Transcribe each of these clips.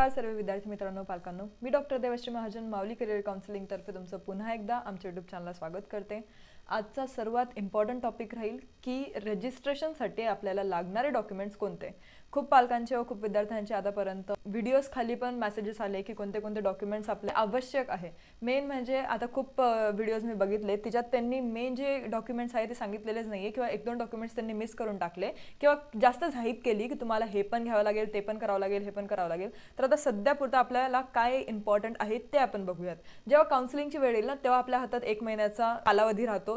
नमस्कार सर्व विद्यार्थी मित्रांनो, पालकांनो. मी डॉक्टर देवश्री महाजन माऊली करिअर काउन्सिलिंग तर्फे तुमचं पुन्हा एकदा आमच्या यूट्यूब चॅनलला स्वागत करते. आजचा सर्वात इम्पॉर्टंट टॉपिक राहील की रजिस्ट्रेशनसाठी आपल्याला लागणारे डॉक्युमेंट्स कोणते. खूप पालकांचे व खूप विद्यार्थ्यांचे आतापर्यंत व्हिडिओज खाली पण मेसेजेस आले की कोणते कोणते डॉक्युमेंट्स आपले आवश्यक आहे. मेन म्हणजे आता खूप व्हिडिओज मी बघितले त्याच्यात त्यांनी मेन जे डॉक्युमेंट्स आहे ते सांगितलेलेच नाही आहे किंवा एक दोन डॉक्युमेंट्स त्यांनी मिस करून टाकले किंवा जास्त झाईप केली की तुम्हाला हे पण घ्यावं लागेल, ते पण करावं लागेल, हे पण करावं लागेल. तर आता सध्यापुरतं आपल्याला काय इम्पॉर्टंट आहे ते आपण बघूयात. जेव्हा काउन्सिलिंगची वेळ येईल ना तेव्हा आपल्या हातात 1 महिन्याचा कालावधी राहतो.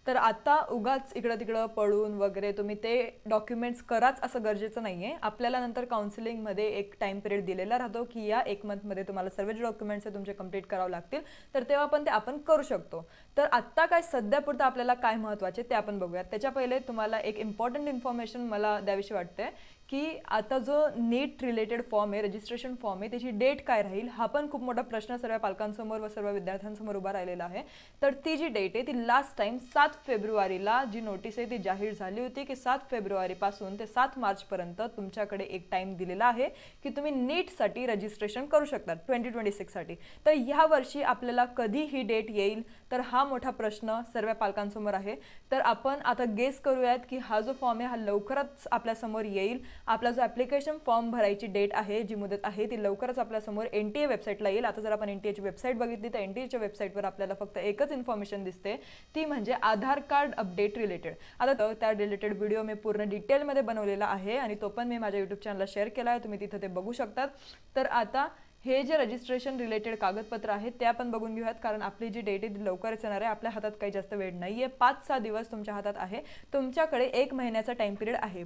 तर आता उगाच इकडं तिकडं पळून वगैरे तुम्ही ते डॉक्युमेंट्स कराच असं गरजेचं नाही आहे. आपल्याला नंतर काउन्सिलिंगमध्ये एक टाइम पिरियड दिलेला राहतो की या 1 मंथमध्ये तुम्हाला सर्व जे डॉक्युमेंट्स आहे तुमचे कंप्लीट करावं लागतील. तर तेव्हा पण ते आपण करू शकतो. तर आत्ता काय सध्यापुरतं आपल्याला काय महत्त्वाचे ते आपण बघूयात. त्याच्या पहिले तुम्हाला एक इम्पॉर्टंट इन्फॉर्मेशन मला द्यावीशी वाटते की आता जो नीट रिलेटेड फॉर्म आहे, रजिस्ट्रेशन फॉर्म आहे, त्याची डेट काय राहील हा पण खूप मोठा प्रश्न सर्व पालकांसमोर व सर्व विद्यार्थ्यांसमोर उभा राहिलेला आहे. तर ती जी डेट आहे ती लास्ट टाइम 7 फेब्रुवारीला जी नोटीस आहे ती जाहीर झाली होती की 7 फेब्रुवारीपासून ते 7 मार्चपर्यंत तुमच्याकडे एक टाइम दिलेला आहे की तुम्ही नीटसाठी रजिस्ट्रेशन करू शकता 2026 साठी. तर ह्या वर्षी आपल्याला कधी ही डेट येईल तर हा मोठा प्रश्न सर्व पालकांसमोर आहे. तर आपण आता गेस करूयात की हा जो फॉर्म आहे हा लवकरच आपल्यासमोर येईल. आपला जो ॲप्लिकेशन फॉर्म भरायची डेट आहे, जी मुदत आहे ती लवकरच आपल्यासमोर NTA वेबसाईटला येईल. आता जर आपण NTAची वेबसाईट बघितली तर NTAच्या वेबसाईटवर आपल्याला फक्त एकच इन्फॉर्मेशन दिसते, ती म्हणजे आधार कार्ड अपडेट रिलेटेड. आता त्या रिलेटेड व्हिडिओ मी पूर्ण डिटेलमध्ये बनवलेला आहे आणि तो पण मी माझ्या यूट्यूब चॅनलला शेअर केला आहे, तुम्ही तिथं ते बघू शकतात. तर आता हे जे रजिस्ट्रेशन रिलेटेड कागदपत्र आहेत ते आपण बघून घेऊयात, कारण आपली जी डेट आहे ती लवकरच येणार आहे. आपल्या हातात काही जास्त वेळ नाही आहे, 5-6 दिवस तुमच्या हातात आहे. तुमच्याकडे 1 महिन्याचा टाइम पिरियड आहे.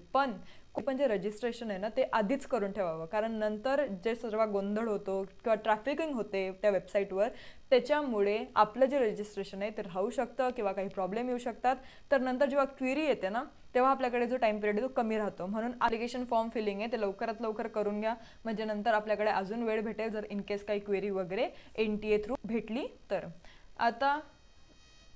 पण जे रजिस्ट्रेशन आहे ना ते आधीच करून ठेवावं, कारण नंतर जे सर्व गोंधळ होतो किंवा ट्रॅफिकिंग होते त्या वेबसाईटवर त्याच्यामुळे आपलं जे रजिस्ट्रेशन आहे ते राहू शकतं किंवा काही प्रॉब्लेम येऊ शकतात. तर नंतर जेव्हा क्वेरी येते ना तेव्हा आपल्याकडे जो टाइम पिरियड आहे तो कमी राहतो. म्हणून ॲप्लिकेशन फॉर्म फिलिंग आहे ते लवकरात लवकर करून घ्या, म्हणजे नंतर आपल्याकडे अजून वेळ भेटेल जर इन केस काही क्वेरी वगैरे NTA थ्रू भेटली तर. आता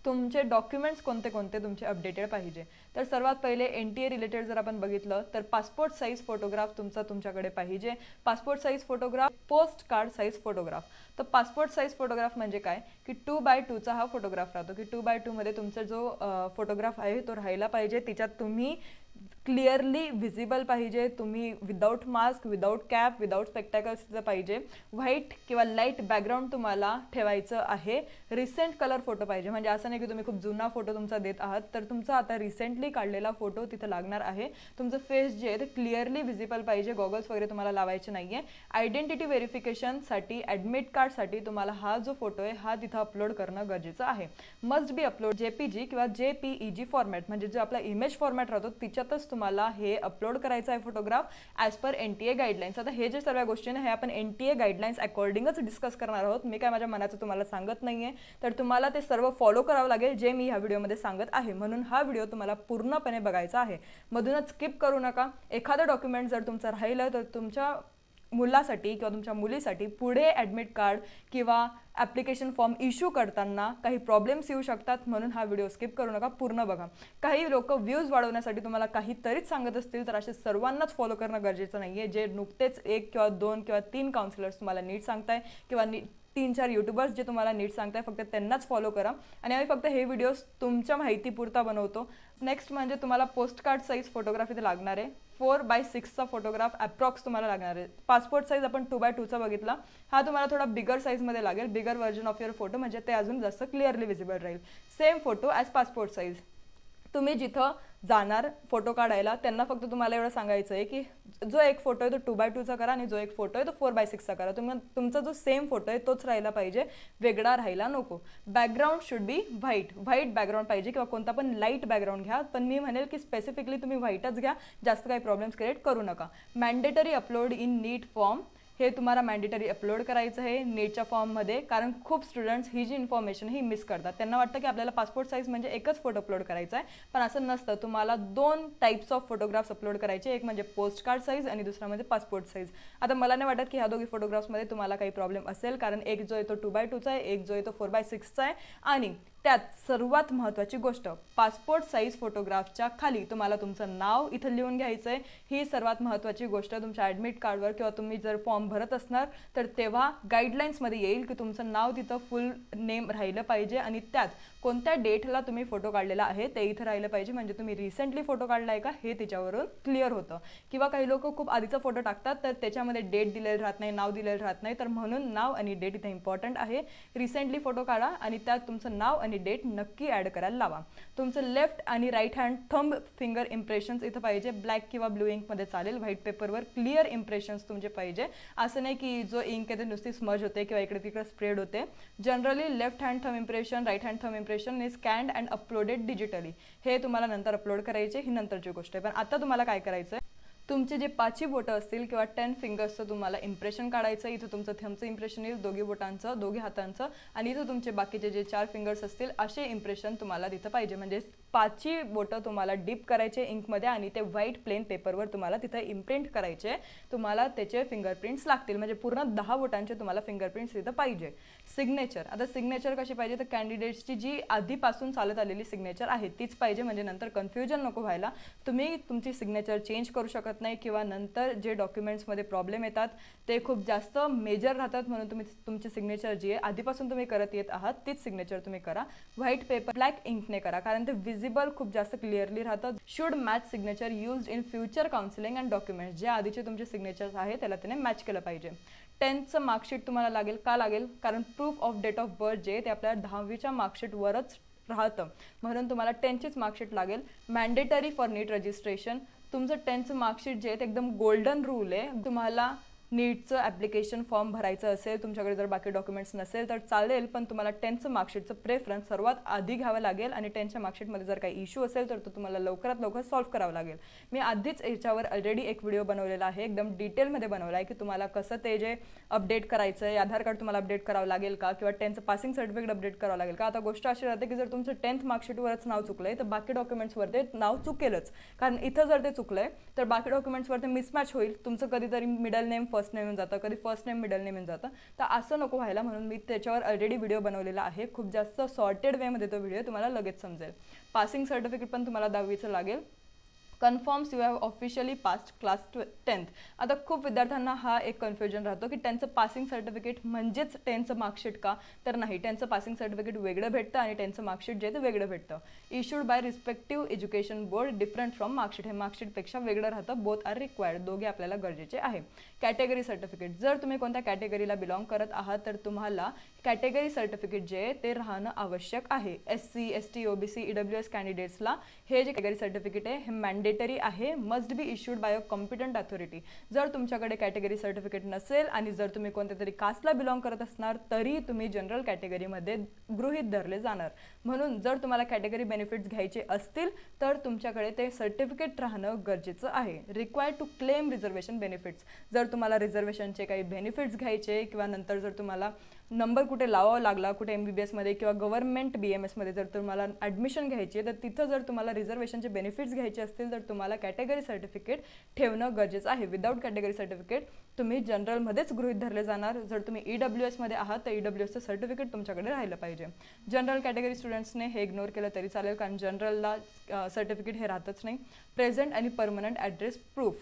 तुमचे डॉक्युमेंट्स कोणते कोणते तुमचे अपडेटेड पाहिजे. तर सर्वात पहिले NTA रिलेटेड जर आपण बघितलं तर पासपोर्ट साईज फोटोग्राफ तुमच्याकडे पाहिजे. Passport size photograph, post card size photograph. तर पासपोर्ट साईज फोटोग्राफ म्हणजे काय की 2x2चा हा फोटोग्राफ राहतो की 2x2 मध्ये तुमचा जो फोटोग्राफ आहे तो राहायला पाहिजे. त्याच्यात तुम्ही क्लिअरली व्हिजिबल पाहिजे, तुम्ही without mask, without cap, without spectacles पाहिजे. व्हाईट किंवा लाईट बॅकग्राऊंड तुम्हाला ठेवायचं आहे. रिसेंट कलर फोटो पाहिजे, म्हणजे असं नाही की तुम्ही खूप जुना फोटो तुमचा देत आहात, तर तुमचा आता रिसेंटली काढलेला फोटो तिथं लागणार आहे. तुमचं फेस जे आहे ते क्लिअरली व्हिजिबल पाहिजे, गॉगल्स वगैरे तुम्हाला लावायचे नाही आहे. आयडेंटिटी व्हेरिफिकेशनसाठी, ॲडमिट कार्डसाठी तुम्हाला हा जो फोटो आहे हा तिथं अपलोड करणं गरजेचं आहे. मस्ट बी अपलोड JPG किंवा JPEG फॉर्मॅट, म्हणजे जो आपला इमेज फॉर्मॅट राहतो तिच्यातच तुम्हाला हे अपलोड करायचं आहे photograph as per NTA guidelines. आता हे जे सर्व गोष्टी ना हे आपण NTA गाईडलाईन्स अकॉर्डिंगच डिस्कस करणार आहोत. मी काय माझ्या मनाचं तुम्हाला सांगत नाही आहे, तर तुम्हाला ते सर्व फॉलो करावं लागेल जे मी ह्या व्हिडिओमध्ये सांगत आहे. म्हणून हा व्हिडिओ तुम्हाला पूर्णपणे बघायचा आहे, मधूनच स्किप करू नका. एखादं डॉक्युमेंट जर तुमचं राहिलं तर तुमच्या मुलासाठी किंवा तुमच्या मुलीसाठी पुढे ॲडमिट कार्ड किंवा ॲप्लिकेशन फॉर्म इश्यू करताना काही प्रॉब्लेम्स येऊ शकतात. म्हणून हा व्हिडिओ स्किप करू नका, पूर्ण बघा. काही लोक व्ह्यूज वाढवण्यासाठी तुम्हाला काहीतरीच सांगत असतील तर असे सर्वांनाच फॉलो करणं गरजेचं नाही आहे. जे नुकतेच 1 किंवा 2 किंवा 3 काउन्सिलर्स तुम्हाला नीट सांगताय किंवा 3-4 यूट्यूबर्स जे तुम्हाला नीट सांगताय फक्त त्यांनाच फॉलो करा. आणि आम्ही फक्त हे व्हिडिओज तुमच्या माहितीपुरता बनवतो. नेक्स्ट म्हणजे तुम्हाला पोस्ट कार्ड साईज फोटोग्राफ इथे लागणार आहे. 4x6चा फोटोग्राफ अप्रॉक्स तुम्हाला लागणार आहे. पासपोर्ट साईज आपण 2x2चा बघितला, हा तुम्हाला थोडा बिगर साईजमध्ये लागेल, बिगर व्हर्जन ऑफ युअर फोटो, म्हणजे ते अजून जास्त क्लिअरली व्हिजिबल राहील. Same photo as passport size. तुम्ही जिथं जाणार फोटो काढायला त्यांना फक्त तुम्हाला एवढं सांगायचं आहे की जो एक फोटो आहे तो 2x2चा करा आणि जो एक फोटो आहे तो 4x6चा करा. तुमचा जो सेम फोटो आहे तोच राहिला पाहिजे, वेगळा राहायला नको. Background should be white background पाहिजे किंवा कोणता पण लाईट बॅकग्राऊंड घ्या, पण मी म्हणेल की स्पेसिफिकली तुम्ही व्हाईटच घ्या, जास्त काही प्रॉब्लेम्स क्रिएट करू नका. Mandatory upload in NEET form, हे तुम्हाला मॅन्डेटरी अपलोड करायचं आहे नीटच्या फॉर्ममध्ये, कारण खूप स्टुडंट्स ही जी इन्फॉर्मेशन ही मिस करतात. त्यांना वाटतं की आपल्याला पासपोर्ट साईज म्हणजे एकच फोटो अपलोड करायचा आहे, पण असं नसतं. तुम्हाला 2 टाईप्स ऑफ फोटोग्राफ्स अपलोड करायचे, एक म्हणजे पोस्ट कार्ड साईज आणि दुसरा म्हणजे पासपोर्ट साईज. आता मला नाही वाटत की ह्या दोघी फोटोग्राफ्समध्ये तुम्हाला काही प्रॉब्लेम असेल, कारण एक जो आहे तो 2x2चा आहे, एक जो आहे तो 4x6चा आहे. आणि त्यात सर्वात महत्त्वाची गोष्ट, पासपोर्ट साईज फोटोग्राफच्या खाली तुम्हाला तुमचं नाव इथं लिहून घ्यायचं आहे। ही सर्वात महत्त्वाची गोष्ट तुमच्या ॲडमिट कार्डवर किंवा तुम्ही जर फॉर्म भरत असणार तर तेव्हा गाईडलाईन्समध्ये येईल की तुमचं नाव तिथं फुल नेम राहिलं पाहिजे आणि त्यात कोणत्या डेटला तुम्ही फोटो काढलेला आहे ते इथं राहिलं पाहिजे, म्हणजे तुम्ही रिसेंटली फोटो काढला आहे का हे त्याच्यावरून क्लिअर होतं। किंवा काही लोक खूप आधीचा फोटो टाकतात तर त्याच्यामध्ये डेट दिलेलं राहत नाही, नाव दिलेलं राहत नाही, तर म्हणून नाव आणि डेट इथे इम्पॉर्टंट आहे। रिसेंटली फोटो काढा आणि त्यात तुमचं नाव आणि डेट नक्की ॲड करायला लावा। तुमचं लेफ्ट आणि right hand thumb finger impressions इथं पाहिजे, ब्लॅक किंवा ब्लू इंकमध्ये चालेल, व्हाईट पेपरवर क्लिअर इम्प्रेशन्स तुमचे पाहिजे। असं नाही की जो इंक आहे ते नुसती स्मज होते किंवा इकडे तिकडे स्प्रेड होते। Generally left hand thumb impression, right hand thumb impression is scanned and uploaded digitally. हे तुम्हाला नंतर अपलोड करायचे, ही नंतरची गोष्ट आहे। पण आता तुम्हाला काय करायचं आहे, तुमचे जे 5 बोटं असतील किंवा 10 फिंगर्सचं तुम्हाला इम्प्रेशन काढायचं। इथं तुमचं थंबचं इम्प्रेशन येईल, दोघी बोटांचं, दोघी हातांचं, आणि इथं तुमचे बाकीचे जे 4 फिंगर्स असतील असे इम्प्रेशन तुम्हाला तिथं पाहिजे। म्हणजे 5 बोटं तुम्हाला डिप करायचे इंकमध्ये आणि ते व्हाईट प्लेन पेपरवर तुम्हाला तिथं इम्प्रिंट करायचे। तुम्हाला त्याचे फिंगरप्रिंट्स लागतील, म्हणजे पूर्ण 10 बोटांचे तुम्हाला फिंगरप्रिंट्स तिथं पाहिजे। सिग्नेचर, आता सिग्नेचर कशी पाहिजे तर कॅन्डिडेट्सची जी आधीपासून चालत आलेली सिग्नेचर आहे तीच पाहिजे, म्हणजे नंतर कन्फ्युजन नको व्हायला। तुम्ही तुमची सिग्नेचर चेंज करू शकत नाही किंवा नंतर जे डॉक्युमेंट्समध्ये प्रॉब्लेम येतात ते खूप जास्त मेजर राहतात, म्हणून तुम्ही तुमची सिग्नेचर जी आहे आधीपासून तुम्ही करत येत आहात तीच सिग्नेचर तुम्ही करा। व्हाईट पेपर ब्लॅक इंकने करा, कारण ते विजिबल खूप जास्त क्लिअरली राहतं। Should match signature used in future counselling and documents, जे आधीचे तुमचे सिग्नेचर्स आहे त्याला त्याने मॅच केलं पाहिजे। 10th मार्कशीट तुम्हाला लागेल, का लागेल, कारण proof of date of birth जे ते आपल्या 10वीच्या मार्कशीटवरच राहतं, म्हणून तुम्हाला 10चीच मार्कशीट लागेल। मॅन्डेटरी फॉर नीट रजिस्ट्रेशन, तुमचं 10th मार्कशीट जे आहे ते एकदम गोल्डन रूल आहे। तुम्हाला नीटचं ॲप्लिकेशन फॉर्म भरायचं असेल, तुमच्याकडे जर बाकी डॉक्युमेंट्स नसेल तर चालेल, पण तुम्हाला 10th मार्कशीटचं प्रेफरन्स सर्वात आधी घ्यावं लागेल आणि 10च्या मार्कशीटमध्ये जर काही इश्यू असेल तर तो तुम्हाला लवकरात लवकर सॉल्व्ह करावं लागेल। मी आधीच याच्यावर ऑलरेडी एक व्हिडिओ बनवलेला आहे, एकदम डिटेलमध्ये बनवला आहे की तुम्हाला कसं ते जे अपडेट करायचं आहे, आधार कार्ड तुम्हाला अपडेट करावं लागेल का किंवा 10चं पासिंग सर्टिफिकेट अपडेट करावं लागेल का। आता गोष्ट अशी राहते की जर तुमचं 10th मार्कशीटवरच नाव चुकलं आहे तर बाकी डॉक्युमेंट्सवर ते नाव चुकेलच, कारण इथं जर ते चुकलं आहे तर बाकी डॉक्युमेंट्सवर ते मिसमॅच होईल। तुमचं कधीतरी मिडल नेम फर्स्ट नेम येऊन जातं, कधी फर्स्ट नेम मिडल नेम येऊन जातं, तर असं नको व्हायला, म्हणून मी त्याच्यावर ऑलरेडी व्हिडिओ बनवलेला आहे। खूप जास्त सॉर्टेड वेमध्ये तो व्हिडिओ तुम्हाला लगेच समजेल। पासिंग सर्टिफिकेट पण तुम्हाला 10वीचं लागेल। Confirms you have officially passed class 10th। आता खूप विद्यार्थ्यांना हा एक कन्फ्युजन राहतो की 10चं पासिंग सर्टिफिकेट म्हणजेच 10चं मार्कशीट का, तर नाही, 10चं पासिंग सर्टिफिकेट वेगळं भेटतं आणि 10चं मार्कशीट जे ते वेगळं भेटतं। Issued by respective education board, different from marksheet, हे मार्कशीटपेक्षा वेगळं राहतं। बोथ आर रिक्वायर्ड, दोघे आपल्याला गरजेचे आहे। कॅटेगरी सर्टिफिकेट, जर तुम्ही कोणत्या कॅटेगरीला बिलॉंग करत आहात तर तुम्हाला कॅटेगरी सर्टिफिकेट जे आहे ते राहणं आवश्यक आहे। SC, ST, OBC, EWS कॅन्डिडेट्सला हे जे कॅटेगरी सर्टिफिकेट आहे हे मॅन्डेटरी आहे, must be issued by a competent authority. जर तुमच्याकडे कॅटेगरी सर्टिफिकेट नसेल आणि जर तुम्ही कोणत्या तरी कास्टला बिलॉंग करत असणार तरी तुम्ही जनरल कॅटेगरीमध्ये गृहीत धरले जाणार। म्हणून जर तुम्हाला कॅटेगरी बेनिफिट्स घ्यायचे असतील तर तुमच्याकडे ते सर्टिफिकेट राहणं गरजेचं आहे। Required to claim reservation benefits, जर तुम्हाला रिझर्वेशनचे काही बेनिफिट्स घ्यायचे किंवा नंतर जर तुम्हाला नंबर कुठे लावावा लागला, कुठे MBBS मध्ये किंवा गव्हर्नमेंट BMS मध्ये जर तुम्हाला ॲडमिशन घ्यायची आहे तर तिथं जर तुम्हाला रिझर्वेशनचे बेनिफिट्स घ्यायचे असतील तर तुम्हाला कॅटेगरी सर्टिफिकेट ठेवणं गरजेचं आहे। विदाऊट कॅटेगरी सर्टिफिकेट तुम्ही जनरलमध्येच गृहीत धरले जाणार। जर तुम्ही EWS मध्ये आहात तर EWSचं सर्टिफिकेट तुमच्याकडे राहिलं पाहिजे। जनरल कॅटेगरी स्टुडंट्सने हे इग्नोर केलं तरी चालेल, कारण जनरलला सर्टिफिकेट हे राहतच नाही। प्रेझेंट आणि परमनंट ॲड्रेस प्रूफ,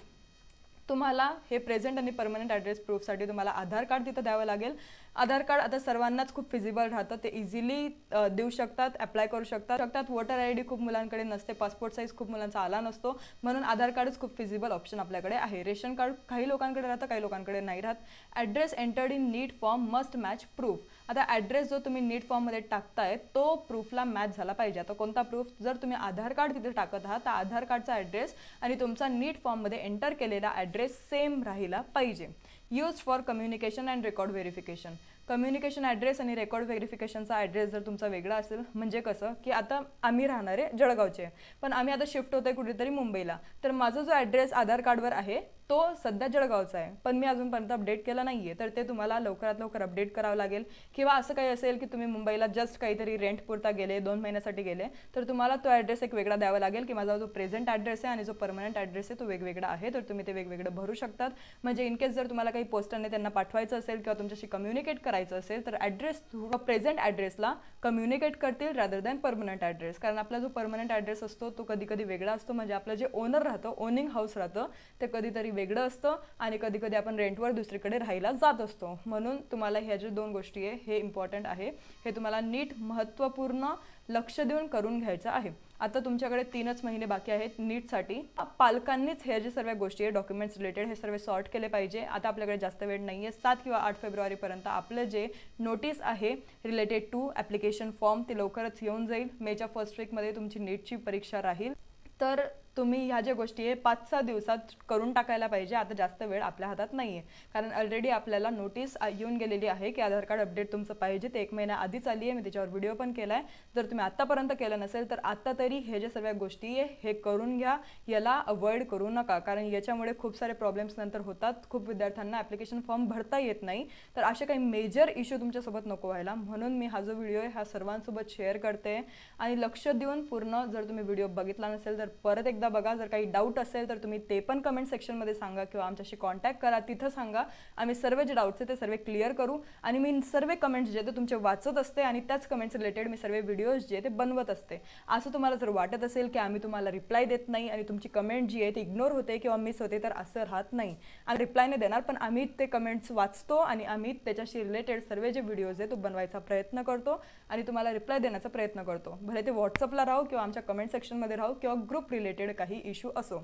तुम्हाला हे प्रेझेंट आणि परमनंट ॲड्रेस प्रूफसाठी तुम्हाला आधार कार्ड तिथं द्यावं लागेल। आधार कार्ड आता सर्वांनाच खूप फिजिबल राहतं, ते इझिली देऊ शकतात, अप्लाय करू शकतात। वोटर ID खूप मुलांकडे नसते, पासपोर्ट साईज खूप मुलांचा आला नसतो, म्हणून आधार कार्डच खूप फिजिबल ऑप्शन आपल्याकडे आहे। रेशन कार्ड काही लोकांकडे राहतं, काही लोकांकडे नाही राहत। Address entered in NEET form must match proof, आता ॲड्रेस जो तुम्ही नीट फॉर्ममध्ये टाकताय तो प्रूफला मॅच झाला पाहिजे। आता कोणता प्रूफ, जर तुम्ही आधार कार्ड तिथे टाकत आहात तर आधार कार्डचा ॲड्रेस आणि तुमचा नीट फॉर्ममध्ये एंटर केलेला ॲड्रेस सेम राहिला पाहिजे। Used for communication and record verification, communication address आणि रेकॉर्ड व्हेरिफिकेशनचा ॲड्रेस जर तुमचा वेगळा असेल, म्हणजे कसं की आता आम्ही राहणारे जळगावचे पण आम्ही आता शिफ्ट होतोय कुठेतरी मुंबईला, तर माझा जो ॲड्रेस आधार कार्डवर आहे तो सध्या जळगावचा आहे, पण मी अजूनपर्यंत अपडेट केला नाही आहे, तर ते तुम्हाला लवकरात लवकर अपडेट करावं लागेल. किंवा असं काही असेल की तुम्ही मुंबईला जस्ट काहीतरी रेंटपुरता गेले, 2 महिन्यासाठी गेले, तर तुम्हाला तो ॲड्रेस एक वेगळा द्यावा लागेल की माझा जो प्रेझेंट ॲड्रेस आहे आणि जो परमनंट ॲड्रेस आहे तो वेगवेगळा आहे, तर तुम्ही ते वेगवेगळं भरू शकतात. म्हणजे इन केस जर तुम्हाला काही पोस्टाने त्यांना पाठवायचं असेल किंवा तुमच्याशी कम्युनिकेट करायचं असेल, तर ॲड्रेस प्रेझेंट ॲड्रेसला कम्युनिकेट करतील रादर दॅन परमनंट ॲड्रेस. कारण आपला जो परमनंट ॲड्रेस असतो तो कधी कधी वेगळा असतो. म्हणजे आपलं जे ओनर राहतं, ओनिंग हाऊस राहतं, ते कधीतरी वेगळं असतं आणि कधी कधी आपण रेंटवर दुसरीकडे राहायला जात असतो. म्हणून तुम्हाला ह्या ज्या 2 गोष्टी आहे हे इम्पॉर्टंट आहे, हे तुम्हाला नीट महत्त्वपूर्ण लक्ष देऊन करून घ्यायचं आहे. आता तुमच्याकडे 3च महिने बाकी आहेत नीटसाठी. पालकांनीच ह्या ज्या सर्व गोष्टी आहे डॉक्युमेंट्स रिलेटेड हे सर्व सॉर्ट केले पाहिजे. आता आपल्याकडे जास्त वेळ नाही आहे. 7 किंवा 8 फेब्रुवारीपर्यंत आपलं जे नोटीस आहे रिलेटेड टू ॲप्लिकेशन फॉर्म ते लवकरच येऊन जाईल. मेच्या फर्स्ट वीकमध्ये तुमची नीटची परीक्षा राहील. तर तुम्ही ह्या ज्या गोष्टी आहे 5-6 दिवसात करून टाकायला पाहिजे. आता जास्त वेळ आपल्या हातात नाही आहे, कारण ऑलरेडी आपल्याला नोटीस येऊन गेलेली आहे की आधार कार्ड अपडेट तुमचं पाहिजे. ते 1 महिना आधीच आली आहे. मी त्याच्यावर व्हिडिओ पण केला आहे. जर तुम्ही आत्तापर्यंत केलं नसेल तर आत्ता तरी हे ज्या सर्व गोष्टी आहे हे करून घ्या. याला अवॉइड करू नका, कारण याच्यामुळे खूप सारे प्रॉब्लेम्स नंतर होतात. खूप विद्यार्थ्यांना ॲप्लिकेशन फॉर्म भरता येत नाही. तर असे काही मेजर इश्यू तुमच्यासोबत नको व्हायला, म्हणून मी हा जो व्हिडिओ आहे हा सर्वांसोबत शेअर करते. आणि लक्ष देऊन पूर्ण जर तुम्ही व्हिडिओ बघितला नसेल तर परत एकदा बघा. जर काही डाऊट असेल तर तुम्ही ते पण कमेंट सेक्शनमध्ये सांगा किंवा आमच्याशी कॉन्टॅक्ट करा, तिथं सांगा. आम्ही सर्व जे डाऊट्स आहे ते सर्व क्लिअर करू. आणि मी सर्व कमेंट्स जे ते तुमचे वाचत असते आणि त्याच कमेंट्स रिलेटेड मी सर्व व्हिडिओज जे ते बनवत असते. असं तुम्हाला जर वाटत असेल की आम्ही तुम्हाला रिप्लाय देत नाही आणि तुमची कमेंट जी आहे ती इग्नोर होते किंवा मिस होते, तर असं राहत नाही. आम्ही रिप्लाय नाही देणार, पण आम्ही ते कमेंट्स वाचतो आणि आम्ही त्याच्याशी रिलेटेड सर्व जे व्हिडिओज आहे तो बनवायचा प्रयत्न करतो आणि तुम्हाला रिप्लाय देण्याचा प्रयत्न करतो. भले ते व्हॉट्सअपला राहू किंवा आमच्या कमेंट सेक्शनमध्ये राहू किंवा ग्रुप रिलेटेड काही इश्यू असो.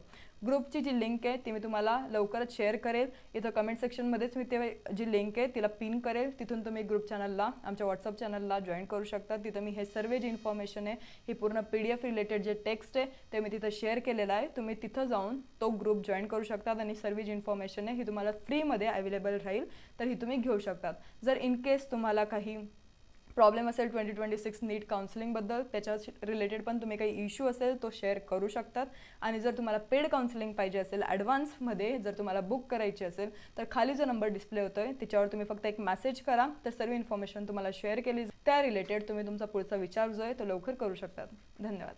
ग्रुपची जी लिंक आहे ती मी तुम्हाला लवकरच शेअर करेल. इथं कमेंट सेक्शनमध्येच मी ते जी लिंक आहे तिला पिन करेल. तिथून तुम्ही ग्रुप चॅनलला, आमच्या व्हॉट्सअप चॅनलला जॉईन करू शकता. तिथं मी हे सर्व जी इन्फॉर्मेशन आहे ही पूर्ण PDF रिलेटेड जे टेक्स्ट आहे ते मी तिथं शेअर केलेलं आहे. तुम्ही तिथं जाऊन तो ग्रुप जॉईन करू शकतात आणि सर्व जी इन्फॉर्मेशन आहे ही तुम्हाला फ्रीमध्ये अवेलेबल राहील, तर ही तुम्ही घेऊ शकतात. जर इन केस तुम्हाला काही प्रॉब्लेम असेल 2026 नीट काउन्सिलिंगबद्दल, त्याच्या रिलेटेड पण तुम्ही काही इश्यू असेल तो शेअर करू शकतात. आणि जर तुम्हाला पेड काउन्सिलिंग पाहिजे असेल ॲडव्हान्समध्ये, जर तुम्हाला बुक करायची असेल, तर खाली जो नंबर डिस्प्ले होतोय त्याच्यावर तुम्ही फक्त एक मेसेज करा, तर सर्व इन्फॉर्मेशन तुम्हाला शेअर केली. त्या रिलेटेड तुम्ही तुमचा पुढचा विचार जो आहे तो लवकर करू शकतात. धन्यवाद.